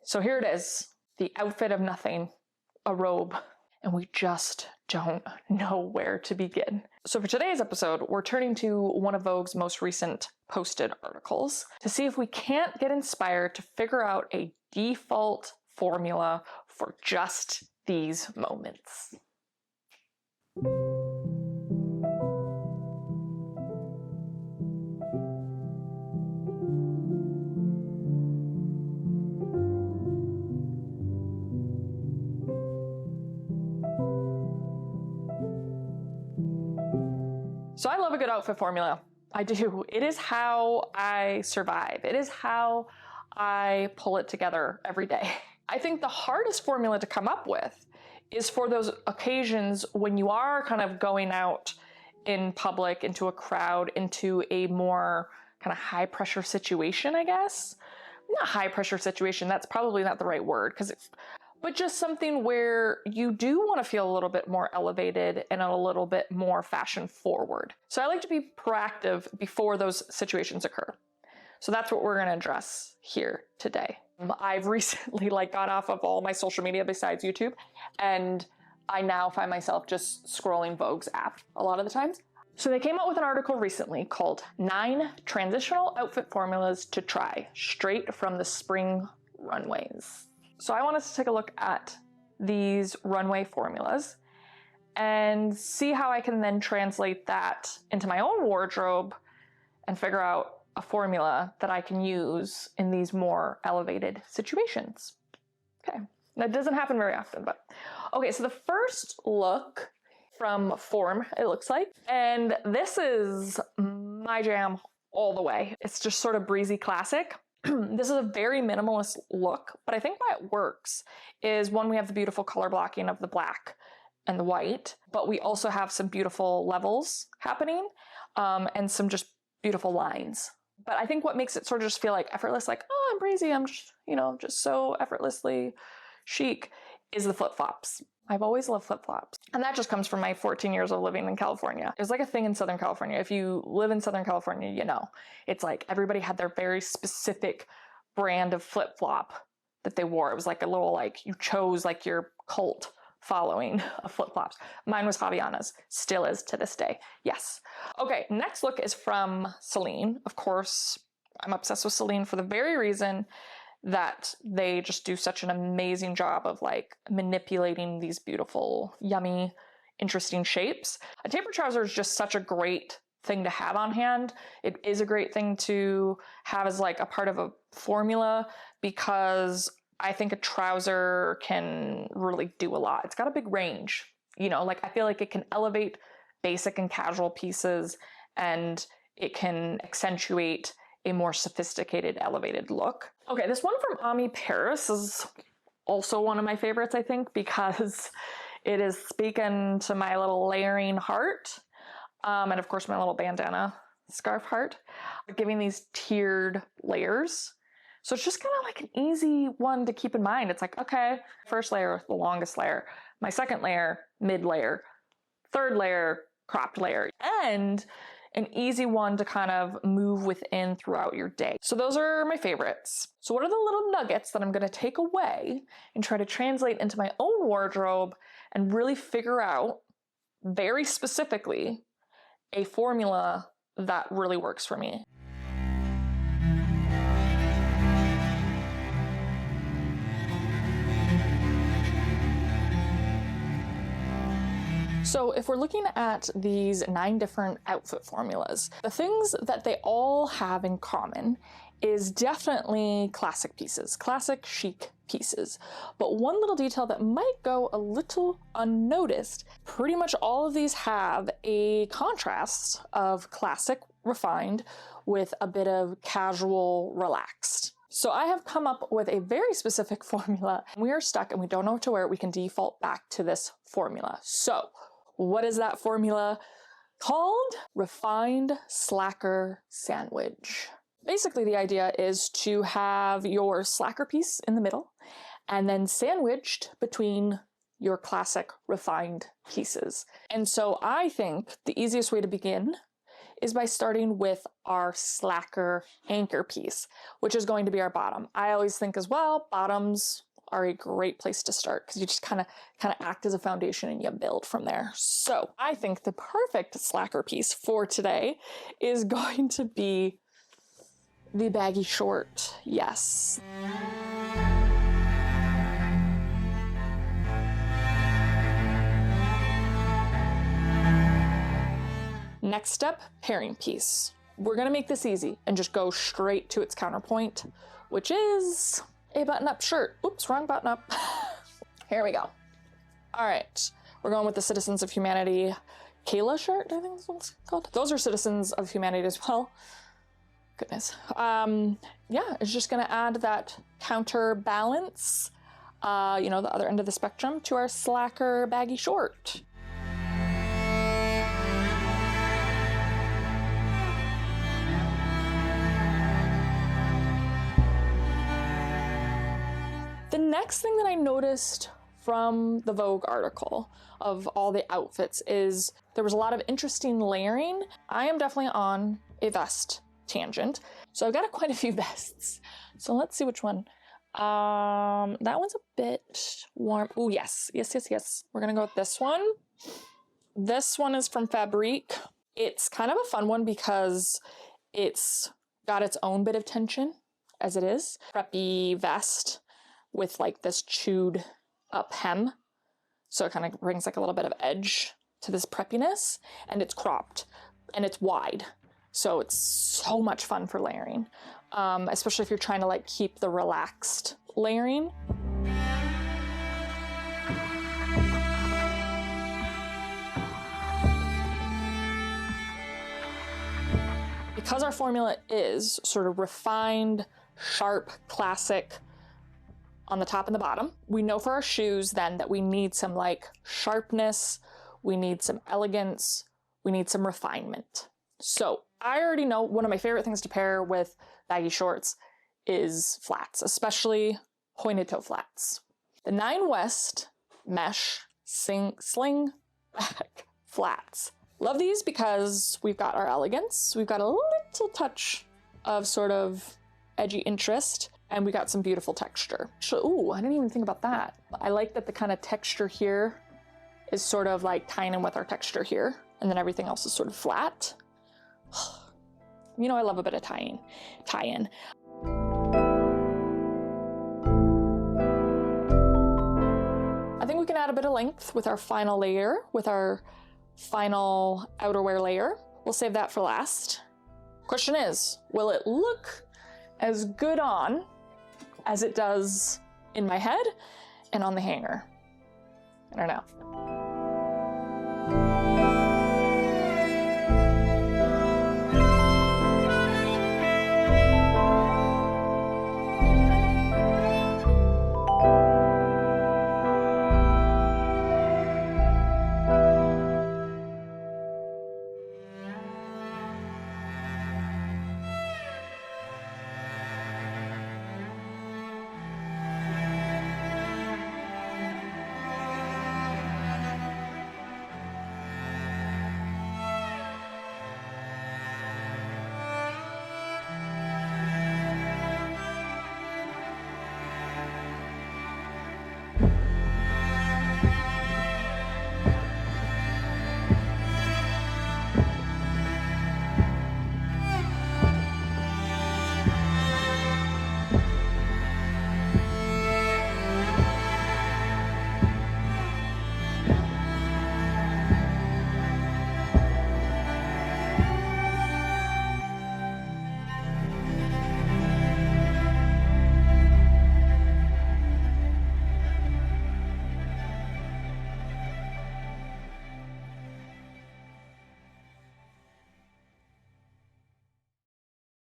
So here it is, the outfit of nothing, a robe, and we just don't know where to begin. So for today's episode, we're turning to one of Vogue's most recent posted articles to see if we can't get inspired to figure out a default formula for just these moments. So I love a good outfit formula. I do. It is how I survive. It is how I pull it together every day. I think the hardest formula to come up with is for those occasions when you are kind of going out in public, into a crowd, into a more kind of high pressure situation, I guess. Not high pressure situation, that's probably not the right word, but just something where you do want to feel a little bit more elevated and a little bit more fashion forward. So I like to be proactive before those situations occur. So that's what we're going to address here today. I've recently got off of all my social media besides YouTube, and I now find myself just scrolling Vogue's app a lot of the times. So they came out with an article recently called 9 Transitional Outfit Formulas to Try Straight from the Spring Runways. So I want us to take a look at these runway formulas and see how I can then translate that into my own wardrobe and figure out a formula that I can use in these more elevated situations. Okay, that doesn't happen very often, but okay, so the first look from Fforme, it looks like, and this is my jam all the way. It's just sort of breezy classic. This is a very minimalist look, but I think why it works is, one, we have the beautiful color blocking of the black and the white, but we also have some beautiful levels happening and some just beautiful lines. But I think what makes it sort of just feel like effortless, like, oh, I'm breezy, I'm just, just so effortlessly chic, is the flip-flops. I've always loved flip-flops. And that just comes from my 14 years of living in California. It was like a thing in Southern California. If you live in Southern California, you know. It's like everybody had their very specific brand of flip-flop that they wore. It was like a little, you chose your cult following of flip-flops. Mine was Havaianas, still is to this day. Yes. Okay, next look is from Celine. Of course, I'm obsessed with Celine for the very reason that they just do such an amazing job of manipulating these beautiful, yummy, interesting shapes. A taper trouser is just such a great thing to have on hand. It is a great thing to have as a part of a formula, because I think a trouser can really do a lot. It's got a big range, I feel like it can elevate basic and casual pieces, and it can accentuate a more sophisticated, elevated look. Okay, this one from Ami Paris is also one of my favorites, I think, because it is speaking to my little layering heart. And of course, my little bandana scarf heart, giving these tiered layers. So it's just kind of an easy one to keep in mind. It's okay, first layer, the longest layer, my second layer, mid layer, third layer, cropped layer, and an easy one to kind of move within throughout your day. So those are my favorites. So what are the little nuggets that I'm going to take away and try to translate into my own wardrobe and really figure out very specifically a formula that really works for me? So if we're looking at these 9 different outfit formulas, the things that they all have in common is definitely classic pieces, classic chic pieces. But one little detail that might go a little unnoticed, pretty much all of these have a contrast of classic, refined, with a bit of casual, relaxed. So I have come up with a very specific formula. We are stuck and we don't know what to wear. We can default back to this formula. So what is that formula called? Refined slacker sandwich. Basically, the idea is to have your slacker piece in the middle and then sandwiched between your classic refined pieces. And so I think the easiest way to begin is by starting with our slacker anchor piece, which is going to be our bottom. I always think as well, bottoms are a great place to start because you just kind of act as a foundation and you build from there. So I think the perfect slacker piece for today is going to be the baggy short. Yes. Next up, pairing piece. We're gonna make this easy and just go straight to its counterpoint, which is a button-up shirt. Oops, wrong button-up. Here we go. All right, we're going with the Citizens of Humanity Kayla shirt, I think that's what it's called. Those are Citizens of Humanity as well. Goodness. Yeah, it's just gonna add that counterbalance, you know, the other end of the spectrum to our slacker baggy short. The next thing that I noticed from the Vogue article of all the outfits is there was a lot of interesting layering. I am definitely on a vest tangent, so I've got quite a few vests. So let's see which one. That one's a bit warm. Oh, yes. We're gonna go with this one. This one is from Fabrique. It's kind of a fun one because it's got its own bit of tension as it is. Preppy vest with like this chewed up hem. So it kind of brings like a little bit of edge to this preppiness, and it's cropped and it's wide. So it's so much fun for layering, especially if you're trying to like keep the relaxed layering. Because our formula is sort of refined, sharp, classic, on the top and the bottom, we know for our shoes then that we need some like sharpness, we need some elegance, we need some refinement. So I already know one of my favorite things to pair with baggy shorts is flats, especially pointed toe flats. The 9 West mesh sling back flats. Love these because we've got our elegance, we've got a little touch of sort of edgy interest, and we got some beautiful texture. Ooh, I didn't even think about that. I like that the kind of texture here is sort of like tying in with our texture here, and then everything else is sort of flat. You know, I love a bit of tie-in. I think we can add a bit of length with our final layer, with our final outerwear layer. We'll save that for last. Question is, will it look as good on as it does in my head and on the hanger? I don't know.